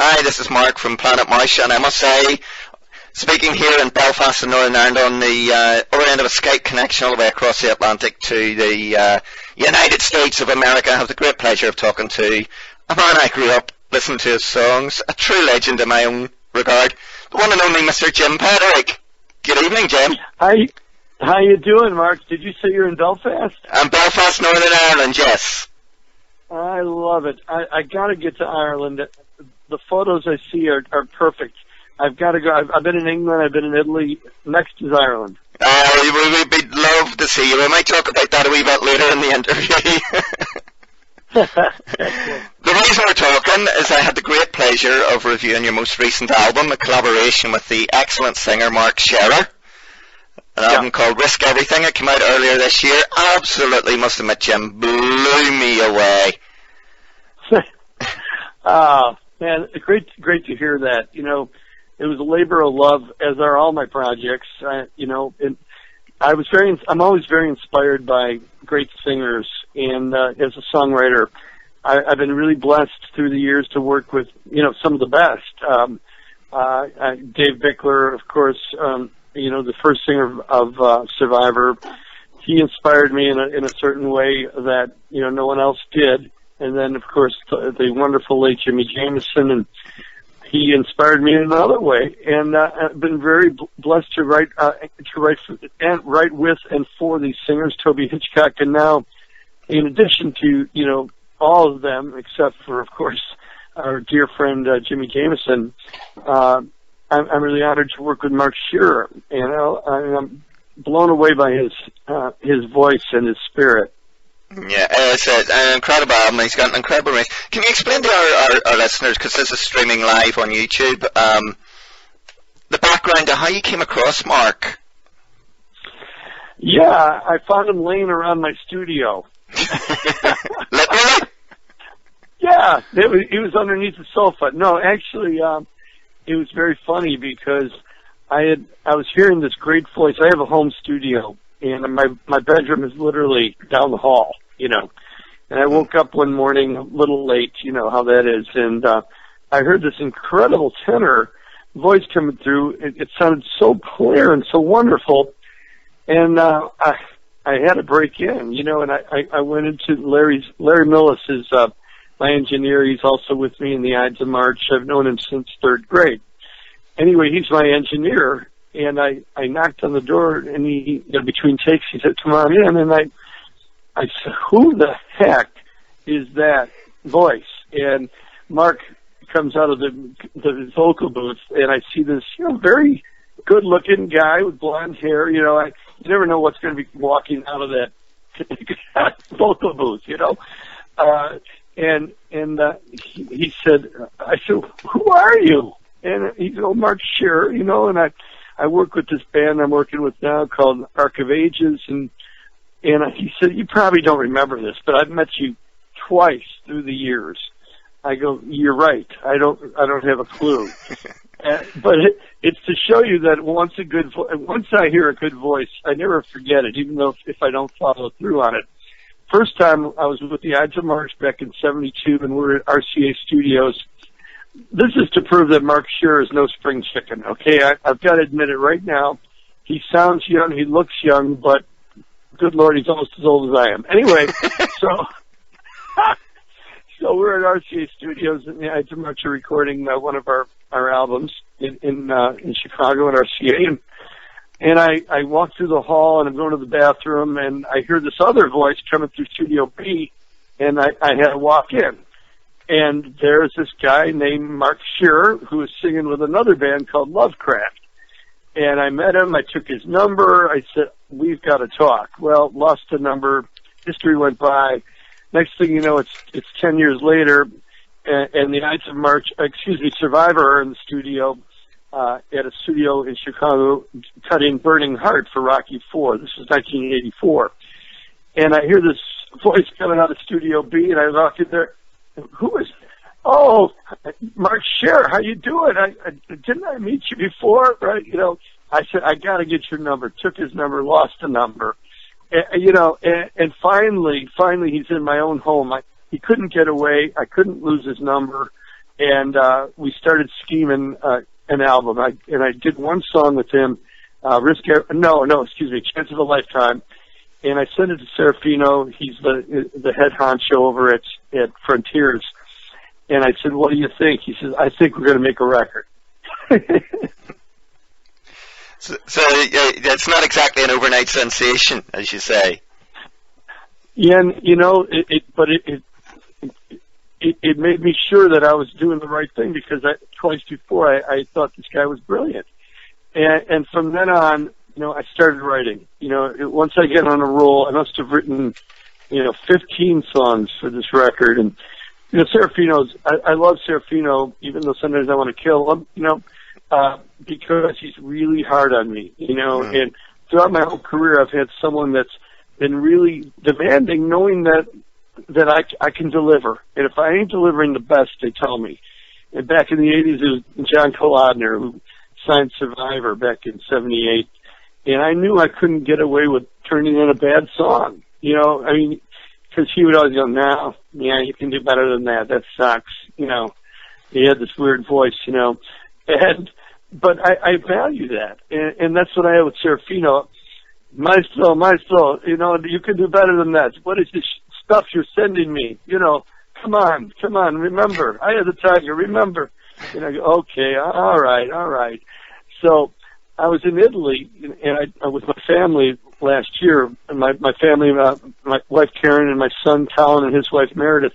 Hi, this is Mark from PlanetMosh, and I must say, speaking here in Belfast in Northern Ireland on the other end of a Skype connection all the way across the Atlantic to the United States of America, I have the great pleasure of talking to a man I grew up listening to his songs, a true legend in my own regard, the one and only Mr. Jim Peterik. Good evening, Jim. Hi. How you doing, Mark? Did you say you're in Belfast? I'm Belfast, Northern Ireland, yes. I love it. I got to get to Ireland. The photos I see are perfect. I've got to go. I've been in England. I've been in Italy. Next is Ireland. We'd love to see you. We might talk about that a wee bit later in the interview. The reason we're talking is I had the great pleasure of reviewing your most recent album, a collaboration with the excellent singer Mark Shearer. An album called Risk Everything. It came out earlier this year. Absolutely, must admit, Jim, blew me away. Man, great to hear that. You know, it was a labor of love, as are all my projects. I'm always very inspired by great singers, and as a songwriter, I've been really blessed through the years to work with, some of the best. Dave Bickler, of course, the first singer of Survivor. He inspired me in a certain way that, no one else did. And then, of course, the wonderful late Jimmy Jameson, and he inspired me in another way. And I've been very blessed to write with and for these singers, Toby Hitchcock, and now, in addition to all of them, except for, of course, our dear friend Jimmy Jameson, I'm really honored to work with Mark Shearer, and I'm blown away by his voice and his spirit. Yeah, it's an incredible album. He's got an incredible range. Can you explain to our listeners, because this is streaming live on YouTube, the background to how you came across Mark? Yeah, I found him laying around my studio. Literally? Yeah, he was underneath the sofa. No, actually, it was very funny because I was hearing this great voice. I have a home studio, and my bedroom is literally down the hall, And I woke up one morning a little late, how that is, and I heard this incredible tenor voice coming through. It sounded so clear and so wonderful, and I had to break in, and I went into Larry Millis is my engineer. He's also with me in the Ides of March. I've known him since third grade. Anyway, he's my engineer, and I knocked on the door, and he, between takes, he said, "Come on in," and I said, "Who the heck is that voice?" And Mark comes out of the vocal booth, and I see this, very good-looking guy with blonde hair. You never know what's going to be walking out of that vocal booth, And he said, I said, "Who are you?" And he said, "Oh, Mark Shearer, and I work with this band I'm working with now called Arc of Ages, and he said, "You probably don't remember this, but I've met you twice through the years." I go, "You're right. I don't have a clue." But it's to show you that once I hear a good voice, I never forget it, even though if I don't follow through on it. First time I was with the Ides of March back in '72, and we're at RCA Studios. This is to prove that Mark Shearer is no spring chicken, okay? I've got to admit it right now. He sounds young, he looks young, but good Lord, he's almost as old as I am. Anyway, so we're at RCA Studios, and the Ides of March are recording one of our albums in Chicago at RCA, and I walk through the hall, and I'm going to the bathroom, and I hear this other voice coming through Studio B, and I had to walk in. And there's this guy named Mark Shearer who was singing with another band called Lovecraft. And I met him. I took his number. I said, "We've got to talk." Well, lost the number. History went by. Next thing you know, it's 10 years later, and the Ides of March, Survivor are in the studio at a studio in Chicago cutting Burning Heart for Rocky IV. This was 1984. And I hear this voice coming out of Studio B, and I walk in there. "Who is? Oh, Mark Shearer. How you doing? Didn't I meet you before?" Right? I said, "I got to get your number." Took his number, lost the number. And finally, he's in my own home. He couldn't get away. I couldn't lose his number. and we started scheming an album. I did one song with him, Chance of a Lifetime, and I sent it to Serafino. He's the head honcho over at Frontiers, and I said, "What do you think?" He says, "I think we're going to make a record." So it's not exactly an overnight sensation, as you say. Yeah, and it made me sure that I was doing the right thing, because twice before I thought this guy was brilliant, and from then on, I started writing. Once I get on a roll, I must have written 15 songs for this record, and Serafino's. I love Serafino, even though sometimes I want to kill him. Because he's really hard on me, and throughout my whole career, I've had someone that's been really demanding, knowing that I can deliver. And if I ain't delivering the best, they tell me. And back in the 80s, it was John Kolodner, who signed Survivor back in 78. And I knew I couldn't get away with turning in a bad song, because he would always go, "No, yeah, you can do better than that. That sucks." He had this weird voice, But I value that, and that's what I have with Serafino. Maestro, you can do better than that. What is this stuff you're sending me? Come on, remember, I had the tiger, remember. I go, okay, all right. So I was in Italy, and I with my family last year, and my family, my wife Karen and my son Colin and his wife Meredith,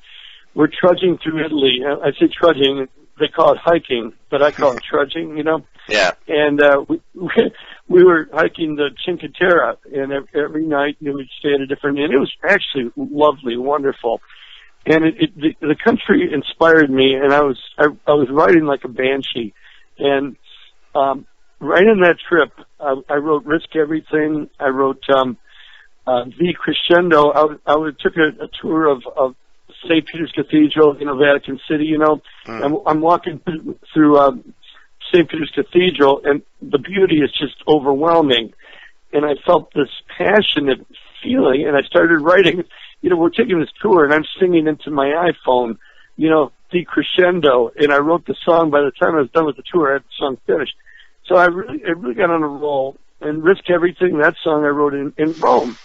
we're trudging through Italy. I say trudging. They call it hiking, but I call it trudging, Yeah. And we were hiking the Cinque Terre, and every night we'd stay at a different inn. It was actually lovely, wonderful, and the country inspired me. And I was writing like a banshee, and right in that trip, I wrote "Risk Everything." I wrote "The Crescendo." I took a tour of St. Peter's Cathedral, Vatican City, I'm walking through St. Peter's Cathedral, and the beauty is just overwhelming. And I felt this passionate feeling, and I started writing. We're taking this tour, and I'm singing into my iPhone, "The Crescendo," and I wrote the song. By the time I was done with the tour, I had the song finished. So I really got on a roll. And "Risk Everything," that song I wrote in Rome.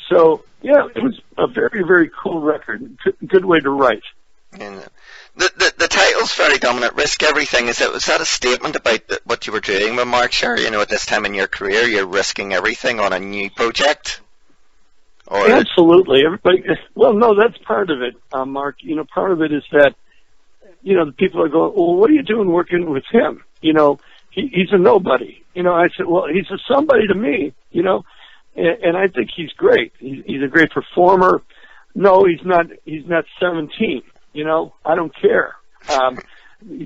So, yeah, it was a very, very cool record. Good way to write. And the title's very dominant. "Risk Everything." Was that a statement about what you were doing with Mark Sher? At this time in your career, you're risking everything on a new project? Or absolutely. Everybody. Well, no, that's part of it, Mark. Part of it is that, the people are going, "Well, what are you doing working with him? He's a nobody." I said, "Well, he's a somebody to me, And I think he's great. He's a great performer. No, he's not 17. I don't care.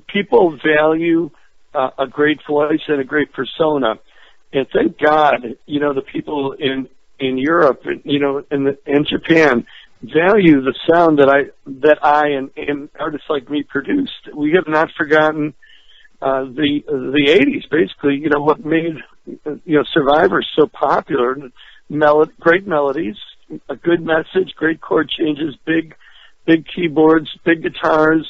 People value a great voice and a great persona, and thank God, the people in Europe, and Japan value the sound that I and artists like me produced. We have not forgotten the 80s, basically. What made Survivor so popular. Great melodies, a good message, great chord changes, big keyboards, big guitars.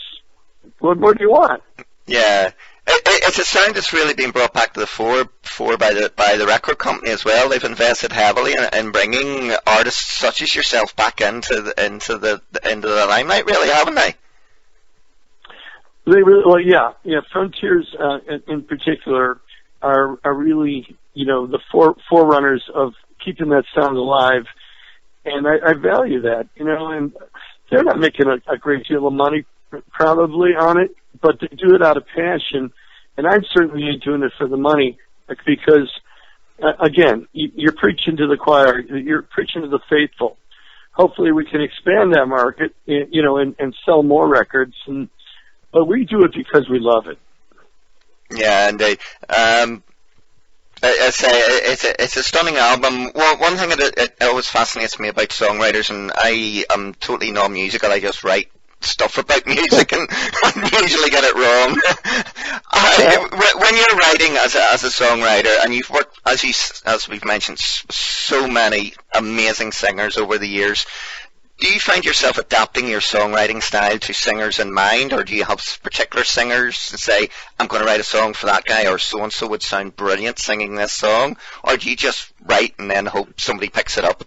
What more do you want? Yeah, it's a sound that's really been brought back to the fore by the record company as well. They've invested heavily in bringing artists such as yourself back into the limelight, really, haven't they? They really, well, yeah. Frontiers in particular are really the forerunners of keeping that sound alive, and I value that, and they're not making a great deal of money probably on it, but they do it out of passion, and I certainly ain't doing it for the money, because, again, you're preaching to the choir, you're preaching to the faithful. Hopefully we can expand that market, and sell more records, but we do it because we love it. Yeah, indeed. I say it's a stunning album. Well, one thing that always fascinates me about songwriters, and I am totally non-musical. I just write stuff about music and usually get it wrong. When you're writing as a songwriter, and you've worked, as we've mentioned, so many amazing singers over the years, Do you find yourself adapting your songwriting style to singers in mind, or do you have particular singers and say, I'm going to write a song for that guy, or so-and-so would sound brilliant singing this song, or do you just write and then hope somebody picks it up?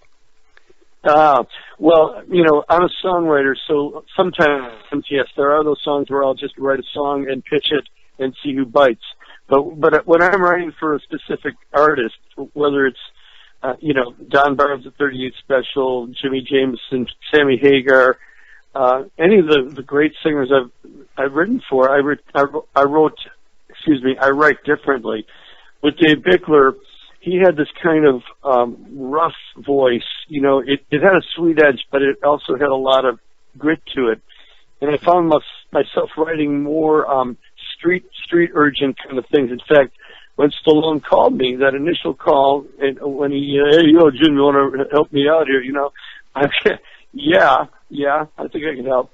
Well, I'm a songwriter, so sometimes, yes, there are those songs where I'll just write a song and pitch it and see who bites. But when I'm writing for a specific artist, whether it's Don Barnes at 38 Special, Jimmy Jameson, Sammy Hagar, any of the great singers I've written for, I write differently. With Dave Bickler, he had this kind of rough voice. It had a sweet edge, but it also had a lot of grit to it. And I found myself writing more street urgent kind of things. In fact, when Stallone called me, that initial call, and when he, hey, Jim, you want to help me out here? I said, yeah, I think I can help.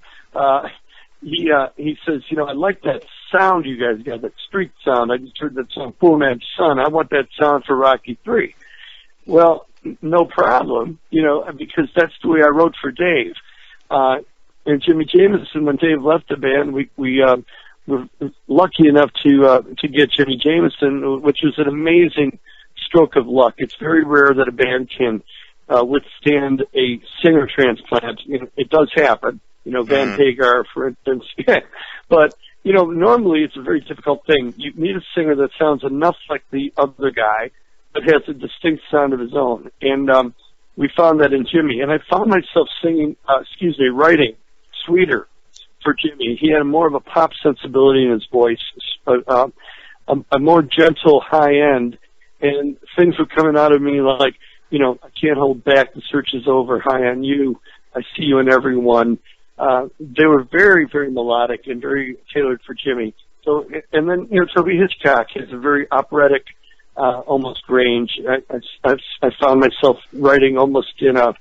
He says, I like that sound you guys got, that street sound. I just heard that song, Poor Man's Son. I want that sound for Rocky III. Well, no problem, because that's the way I wrote for Dave. And Jimmy Jameson, when Dave left the band, we were lucky enough to get Jimmy Jameson, which was an amazing stroke of luck. It's very rare that a band can withstand a singer transplant. It does happen. Van Hagar, for instance. But, normally it's a very difficult thing. You need a singer that sounds enough like the other guy, but has a distinct sound of his own. And we found that in Jimmy. And I found myself writing Sweeter for Jimmy. He had more of a pop sensibility in his voice, a more gentle high end, and things were coming out of me like, I can't hold back, the search is over, high on you, I see you in everyone. They were very, very melodic and very tailored for Jimmy. So, and then, Toby Hitchcock has a very operatic, almost range. I found myself writing almost in a,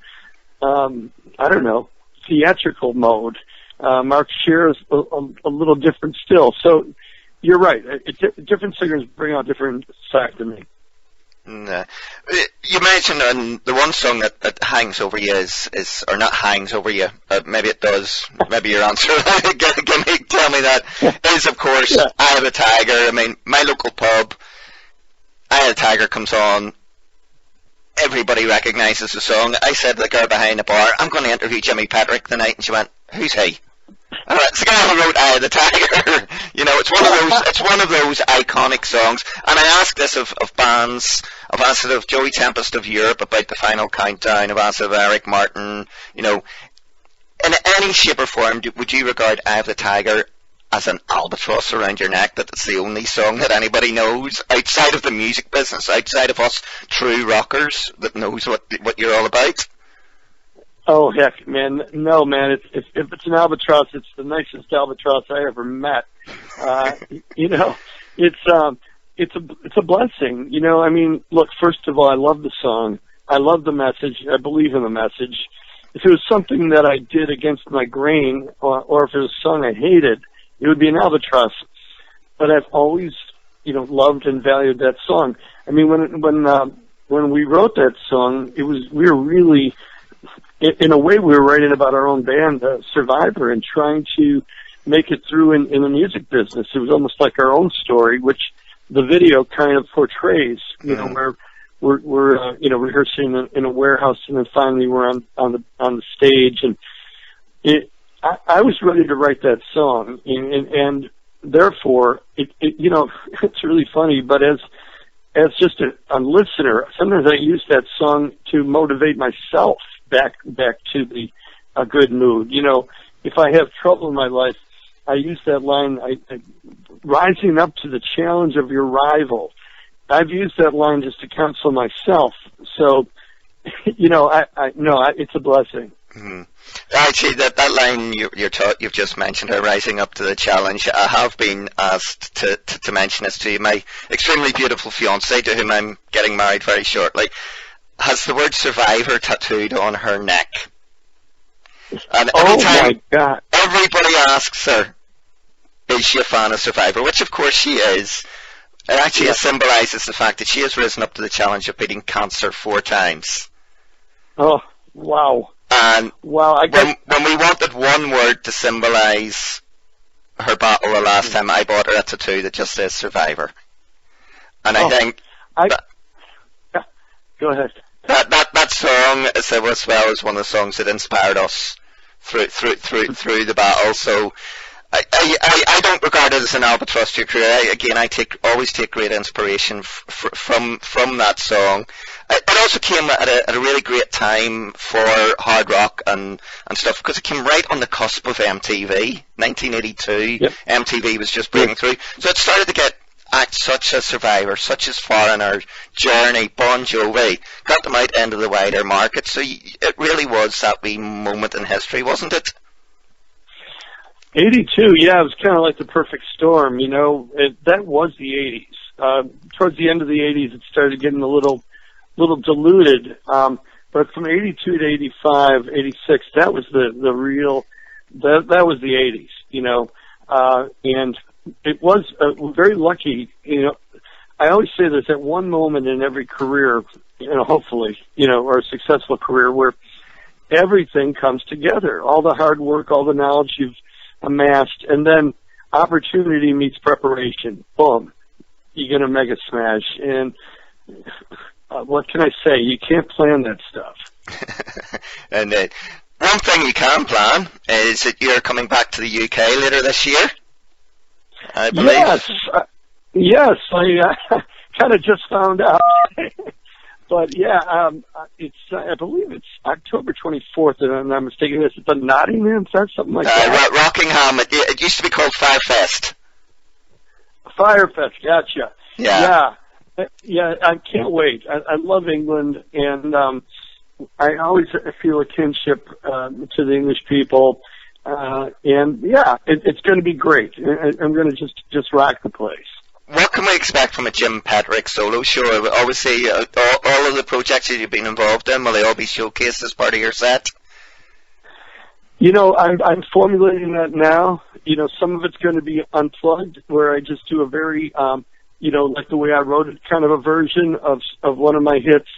theatrical mode. Mark Shear is a little different still. So you're right. Different singers bring out different sides to me. You mentioned the one song that hangs over you is or not hangs over you. Maybe it does. Maybe your answer. Tell me that is, of course, yeah. Eye of the Tiger. I mean, my local pub, Eye of the Tiger comes on. Everybody recognizes the song. I said to the girl behind the bar, I'm going to interview Jimmy Peterik tonight, and she went, who's he? It's the guy who wrote Eye of the Tiger. It's one of those iconic songs. And I asked this of bands. I've asked it of Joey Tempest of Europe about the Final Countdown. I've asked it of Eric Martin. In any shape or form, would you regard Eye of the Tiger as an albatross around your neck, that it's the only song that anybody knows outside of the music business, outside of us true rockers, that knows what you're all about? Oh, heck, man. No, man. If it's an albatross, it's the nicest albatross I ever met. It's a blessing. Look, first of all, I love the song. I love the message. I believe in the message. If it was something that I did against my grain, or if it was a song I hated, it would be an albatross. But I've always, loved and valued that song. I mean, when we wrote that song, we were really, in a way, we were writing about our own band, Survivor, and trying to make it through in the music business. It was almost like our own story, which the video kind of portrays. Where we're rehearsing in a warehouse, and then finally we're on the stage, and I was ready to write that song, and therefore it's really funny, but as just a listener, sometimes I use that song to motivate myself back to a good mood. If I have trouble in my life, I use that line, rising up to the challenge of your rival. I've used that line just to counsel myself. So, it's a blessing. Mm-hmm. Actually, that line you've just mentioned, her rising up to the challenge. I have been asked to mention this to you. My extremely beautiful fiancée, to whom I'm getting married very shortly, has the word Survivor tattooed on her neck. And every time, my God, everybody asks her, is she a fan of Survivor? Which, of course, she is. It actually symbolizes the fact that she has risen up to the challenge of beating cancer 4 times. Oh, wow. And Wow, when we wanted one word to symbolise her battle the last time, I bought her a tattoo that just says Survivor. And I think go ahead. That song as well is one of the songs that inspired us through the battle. So I don't regard it as an albatross to your career. I always take great inspiration from that song. It also came at a really great time for hard rock and stuff, because it came right on the cusp of MTV, 1982. Yep. MTV was just breaking through, so it started to get acts such as Survivor, such as Foreigner, Journey, Bon Jovi, got them out into the wider market. So it really was that wee moment in history, wasn't it? 82, yeah, it was kind of like the perfect storm, you know. That was the 80s. Towards the end of the 80s, it started getting a little diluted. But from 82 to 85, 86, that was the real, that was the 80s, you know. And it was very lucky, you know. I always say there's that one moment in every career, you know, hopefully, you know, or a successful career, where everything comes together. All the hard work, all the knowledge you've amassed, and then opportunity meets preparation. Boom. You get a mega smash. And what can I say? You can't plan that stuff. And one thing you can plan is that you're coming back to the UK later this year, I believe. Yes, I kind of just found out. But yeah, I believe it's October 24th, if I'm not mistaken. Is it the Nottingham Fest, something like that? Rockingham. It used to be called Firefest. Firefest, gotcha. Yeah. Yeah, I can't wait. I love England, and I always feel a kinship to the English people. And yeah, it's going to be great. I'm going to just rock the place. What can we expect from a Jim Peterik solo show? Obviously, all of the projects that you've been involved in, will they all be showcased as part of your set? You know, I'm formulating that now. You know, some of it's going to be unplugged, where I just do a very, you know, like the way I wrote it, kind of a version of one of my hits.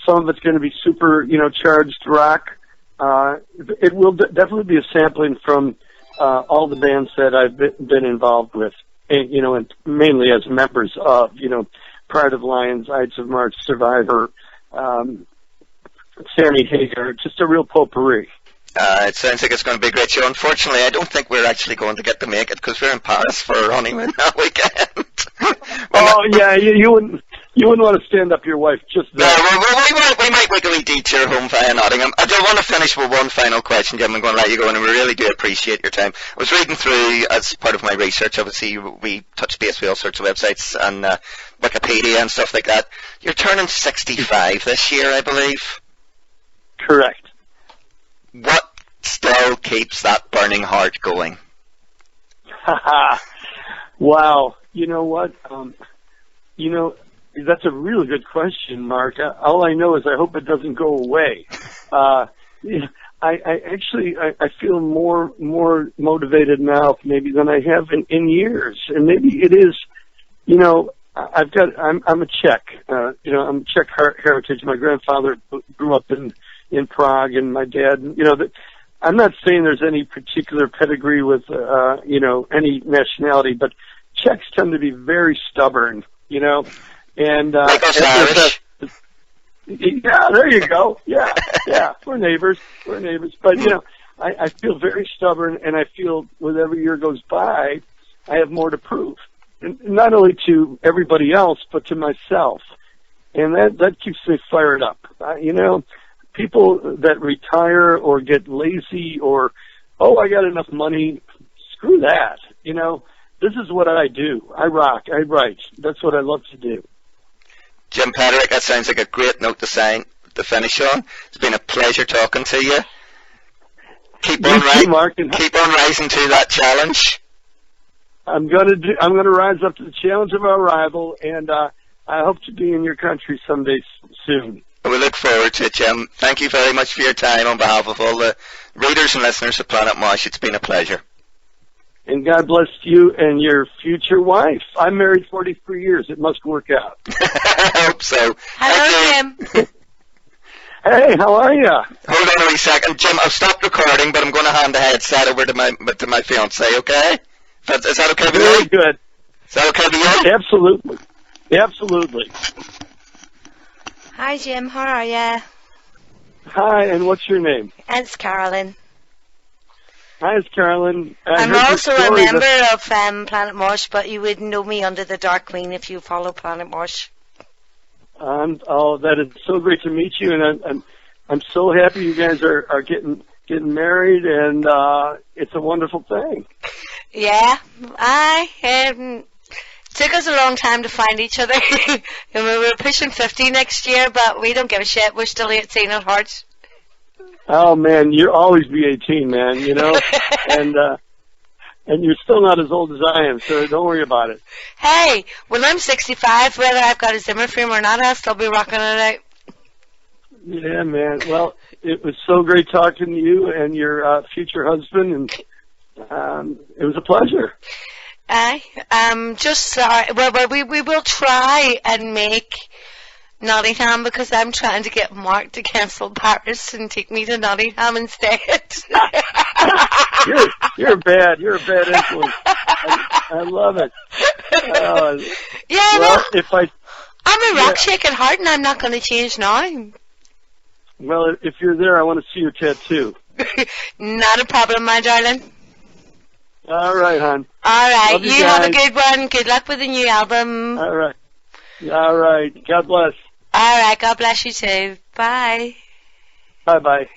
Some of it's going to be super, you know, charged rock. It will definitely be a sampling from all the bands that I've been involved with. And, you know, and mainly as members of, you know, Pride of Lions, Ides of March, Survivor, Sammy Hagar, just a real potpourri. It sounds like it's going to be a great show. Unfortunately, I don't think we're actually going to get to make it, because we're in Paris for our honeymoon that weekend. Yeah, you wouldn't want to stand up your wife just there. No, we might make a wee detour home via Nottingham. I do want to finish with one final question, Jim. I'm going to let you go, and we really do appreciate your time. I was reading through, as part of my research, obviously we touch base with all sorts of websites and Wikipedia and stuff like that. You're turning 65 this year, I believe. Correct. What still keeps that burning heart going? Wow. You know what? You know, that's a really good question, Mark. All I know is I hope it doesn't go away. I feel more motivated now maybe than I have in years. And maybe it is, you know, I'm a Czech. You know, I'm Czech heritage. My grandfather grew up in Prague, and my dad, you know, I'm not saying there's any particular pedigree with, you know, any nationality, but Czechs tend to be very stubborn, you know, and, like us Irish. Yeah, there you go. Yeah, we're neighbors, but, you know, I feel very stubborn, and I feel with every year goes by, I have more to prove, and not only to everybody else, but to myself, and that keeps me fired up. You know, people that retire or get lazy or, I got enough money, screw that. You know, this is what I do. I rock. I write. That's what I love to do. Jim Peterik, that sounds like a great note to finish on. It's been a pleasure talking to you. Keep on rising to that challenge. I'm gonna rise up to the challenge of our rival, and I hope to be in your country someday soon. We look forward to it, Jim. Thank you very much for your time on behalf of all the readers and listeners of Planet Mosh. It's been a pleasure. And God bless you and your future wife. I'm married 43 years. It must work out. I hope so. Hello, Jim. Hey, how are you? Hold on a wee second. Jim, I've stopped recording, but I'm going to hand the headset over to my fiancée, okay? Is that okay with you? Very good. Is that okay with you? Absolutely. Absolutely. Hi, Jim. How are you? Hi, and what's your name? It's Carolyn. Hi, it's Carolyn. I'm also a member of PlanetMosh, but you wouldn't know me under the Dark Queen if you follow PlanetMosh. That is so great to meet you, and I'm so happy you guys are getting married, and it's a wonderful thing. Yeah, took us a long time to find each other. And we were pushing 50 next year, but we don't give a shit. We're still 18 at heart. Oh man, you'll always be 18, man. You know, and you're still not as old as I am, so don't worry about it. Hey, when I'm 65, whether I've got a Zimmer frame or not, I'll still be rocking it out. Yeah, man. Well, it was so great talking to you and your future husband, and it was a pleasure. Just sorry. Well, we will try and make Nottingham, because I'm trying to get Mark to cancel Paris and take me to Nottingham instead. You're bad. You're a bad influence. I love it. Yeah, well, I'm a rock shaking heart, and I'm not going to change now. Well, if you're there, I want to see your tattoo. Not a problem, my darling. All right, hon. All right. Love You have a good one. Good luck with the new album. All right. All right. God bless. All right. God bless you too. Bye. Bye-bye.